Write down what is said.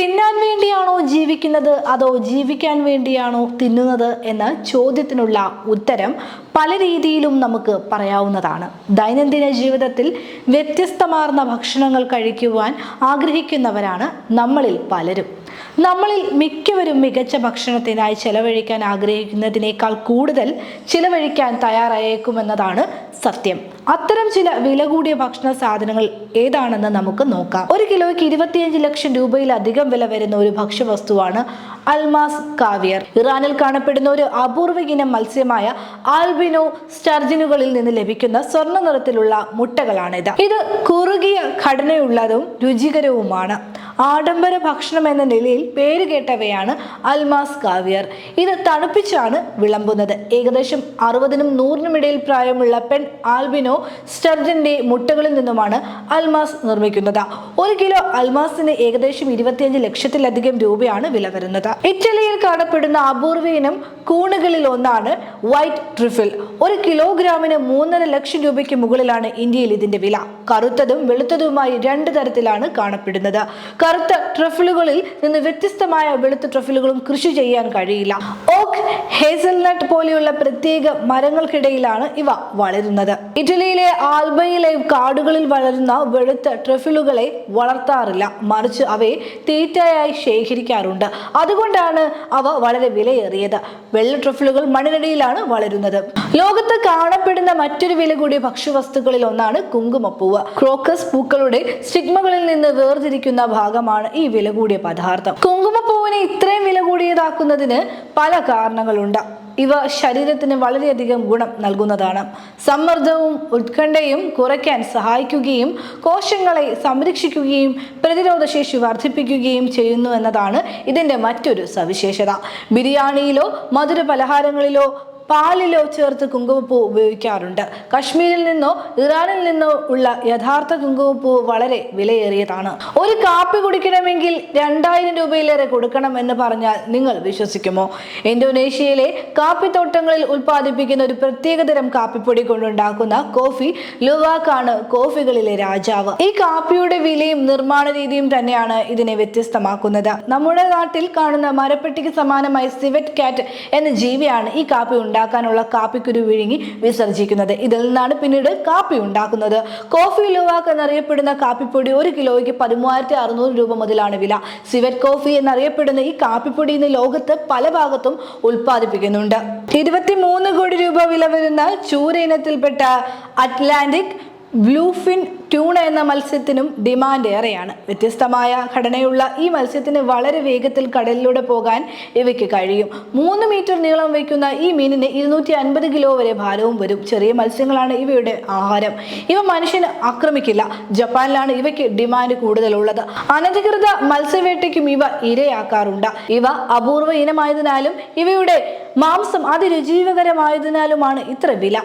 തിന്നാൻ വേണ്ടിയാണോ ജീവിക്കുന്നത് അതോ ജീവിക്കാൻ വേണ്ടിയാണോ തിന്നുന്നത് എന്ന ചോദ്യത്തിനുള്ള ഉത്തരം പല രീതിയിലും നമുക്ക് പറയാവുന്നതാണ്. ദൈനംദിന ജീവിതത്തിൽ വ്യത്യസ്തമാർന്ന ഭക്ഷണങ്ങൾ കഴിക്കുവാൻ ആഗ്രഹിക്കുന്നവരാണ് നമ്മളിൽ പലരും. നമ്മളിൽ മിക്കവരും മികച്ച ഭക്ഷണത്തിനായി ചെലവഴിക്കാൻ ആഗ്രഹിക്കുന്നതിനേക്കാൾ കൂടുതൽ ചിലവഴിക്കാൻ തയ്യാറായേക്കുമെന്നതാണ് സത്യം. അത്തരം ചില വില കൂടിയ ഭക്ഷണ സാധനങ്ങൾ ഏതാണെന്ന് നമുക്ക് നോക്കാം. ഒരു കിലോയ്ക്ക് 25 ലക്ഷം രൂപയിലധികം വില വരുന്ന ഒരു ഭക്ഷ്യവസ്തുവാണ് അൽമാസ് കാവിയർ. ഇറാനിൽ കാണപ്പെടുന്ന ഒരു അപൂർവ ഇനം മത്സ്യമായ ആൽബിനോ സ്റ്റർജിനുകളിൽ നിന്ന് ലഭിക്കുന്ന സ്വർണ്ണ നിറത്തിലുള്ള മുട്ടകളാണിത്. ഇത് കുറുകിയ ഘടനയുള്ളതും രുചികരവുമാണ്. ആഡംബര ഭക്ഷണം എന്ന നിലയിൽ പേരുകേട്ടവയാണ് അൽമാസ് കാവിയർ. ഇത് തണുപ്പിച്ചാണ് വിളമ്പുന്നത്. ഏകദേശം 60നും 100നും ഇടയിൽ പ്രായമുള്ള പെൺ ആൽബിനോ സ്റ്റർജന്റെ മുട്ടകളിൽ നിന്നുമാണ് അൽമാസ് നിർമ്മിക്കുന്നത്. ഒരു കിലോ അൽമാസിന് ഏകദേശം 25 ലക്ഷത്തിലധികം രൂപയാണ് വില വരുന്നത്. ഇറ്റലിയിൽ കാണപ്പെടുന്ന അപൂർവ ഇനം കൂണുകളിൽ ഒന്നാണ് വൈറ്റ് ട്രിഫിൽ. ഒരു കിലോഗ്രാമിന് 3.5 ലക്ഷം രൂപയ്ക്ക് മുകളിലാണ് ഇന്ത്യയിൽ ഇതിന്റെ വില. കറുത്തതും വെളുത്തതുമായി 2 തരത്തിലാണ് കാണപ്പെടുന്നത്. കറുത്ത ട്രഫിലുകളിൽ നിന്ന് വ്യത്യസ്തമായ വെളുത്ത ട്രഫിലുകളും കൃഷി ചെയ്യാൻ കഴിയില്ല. ഓക്ക്, ഹേസൽനട്ട് പോലെയുള്ള പ്രത്യേക മരങ്ങൾക്കിടയിലാണ് ഇവ വളരുന്നത്. ഇറ്റലിയിലെ ആൽബയിലെ കാടുകളിൽ വളരുന്ന വെളുത്ത ട്രഫിലുകളെ വളർത്താറില്ല, മറിച്ച് അവയെ തീറ്റയായി ശേഖരിക്കാറുണ്ട്. അതുകൊണ്ടാണ് അവ വളരെ വിലയേറിയത്. വെള്ള ട്രഫിലുകൾ മണ്ണിനടിയിലാണ് വളരുന്നത്. ലോകത്ത് കാണപ്പെടുന്ന മറ്റൊരു വില കൂടിയ ഭക്ഷ്യവസ്തുക്കളിൽ ഒന്നാണ് കുങ്കുമപ്പൂവ്. ക്രോക്കസ് പൂക്കളുടെ സ്റ്റിഗ്മകളിൽ നിന്ന് വേർതിരിക്കുന്ന ഭാഗമാണ് ഈ വില കൂടിയ പദാർത്ഥം. കുങ്കുമപ്പൂവിനെ ഇത്രയും വില കൂടിയതാക്കുന്നതിന് പല കാരണങ്ങളുണ്ട്. ഇവ ശരീരത്തിന് വളരെയധികം ഗുണം നൽകുന്നതാണ്. സമ്മർദ്ദവും ഉത്കണ്ഠയും കുറയ്ക്കാൻ സഹായിക്കുകയും കോശങ്ങളെ സംരക്ഷിക്കുകയും പ്രതിരോധശേഷി വർദ്ധിപ്പിക്കുകയും ചെയ്യുന്നു എന്നതാണ് ഇതിന്റെ മറ്റൊരു സവിശേഷത. ബിരിയാണിയിലോ മധുര പലഹാരങ്ങളിലോ പാലിലോ ചേർത്ത് കുങ്കുമപ്പൂ ഉപയോഗിക്കാറുണ്ട്. കശ്മീരിൽ നിന്നോ ഇറാനിൽ നിന്നോ ഉള്ള യഥാർത്ഥ കുങ്കുമപ്പൂ വളരെ വിലയേറിയതാണ്. ഒരു കാപ്പി കുടിക്കണമെങ്കിൽ 2000 രൂപയിലേറെ കൊടുക്കണം എന്ന് പറഞ്ഞാൽ നിങ്ങൾ വിശ്വസിക്കുമോ? ഇന്തോനേഷ്യയിലെ കാപ്പിത്തോട്ടങ്ങളിൽ ഉൽപ്പാദിപ്പിക്കുന്ന ഒരു പ്രത്യേകതരം കാപ്പിപ്പൊടി കൊണ്ടുണ്ടാക്കുന്ന കോഫി ലുവാക് ആണ് കോഫികളിലെ രാജാവ്. ഈ കാപ്പിയുടെ വിലയും നിർമ്മാണ രീതിയും തന്നെയാണ് ഇതിനെ വ്യത്യസ്തമാക്കുന്നത്. നമ്മുടെ നാട്ടിൽ കാണുന്ന മരപ്പെട്ടിക്ക് സമാനമായ സിവറ്റ് കാറ്റ് എന്ന ജീവിയാണ് ഈ കാപ്പി ഉണ്ടാക്കാനുള്ള കാപ്പിക്കുരു വിഴുങ്ങി വിസർജിക്കുന്നത്. ഇതിൽ നിന്നാണ് പിന്നീട് കാപ്പി ഉണ്ടാക്കുന്നത്. കോഫി ലുവാക് എന്നറിയപ്പെടുന്ന കാപ്പിപ്പൊടി ഒരു കിലോയ്ക്ക് 13,600 രൂപ മുതലാണ് വില. സിവറ്റ് കോഫി എന്നറിയപ്പെടുന്ന ഈ കാപ്പിപ്പൊടി ഇന്ന് ലോകത്ത് പല ഭാഗത്തും ഉൽപ്പാദിപ്പിക്കുന്നുണ്ട്. 23 കോടി രൂപ വില വരുന്ന ചൂര ഇനത്തിൽപ്പെട്ട അറ്റ്ലാന്റിക് ബ്ലൂഫിൻ ട്യൂണ എന്ന മത്സ്യത്തിനും ഡിമാൻഡ് ഏറെയാണ്. വ്യത്യസ്തമായ ഘടനയുള്ള ഈ മത്സ്യത്തിന് വളരെ വേഗത്തിൽ കടലിലൂടെ പോകാൻ ഇവയ്ക്ക് കഴിയും. 3 മീറ്റർ നീളം വയ്ക്കുന്ന ഈ മീനിന് 250 കിലോ വരെ ഭാരവും വരും. ചെറിയ മത്സ്യങ്ങളാണ് ഇവയുടെ ആഹാരം. ഇവ മനുഷ്യന് ആക്രമിക്കില്ല. ജപ്പാനിലാണ് ഇവയ്ക്ക് ഡിമാൻഡ് കൂടുതലുള്ളത്. അനധികൃത മത്സ്യവേട്ടയ്ക്കും ഇവ ഇരയാക്കാറുണ്ട്. ഇവ അപൂർവ ഇനമായതിനാലും ഇവയുടെ മാംസം അതിരുചികരമായതിനാലുമാണ് ഇത്ര വില.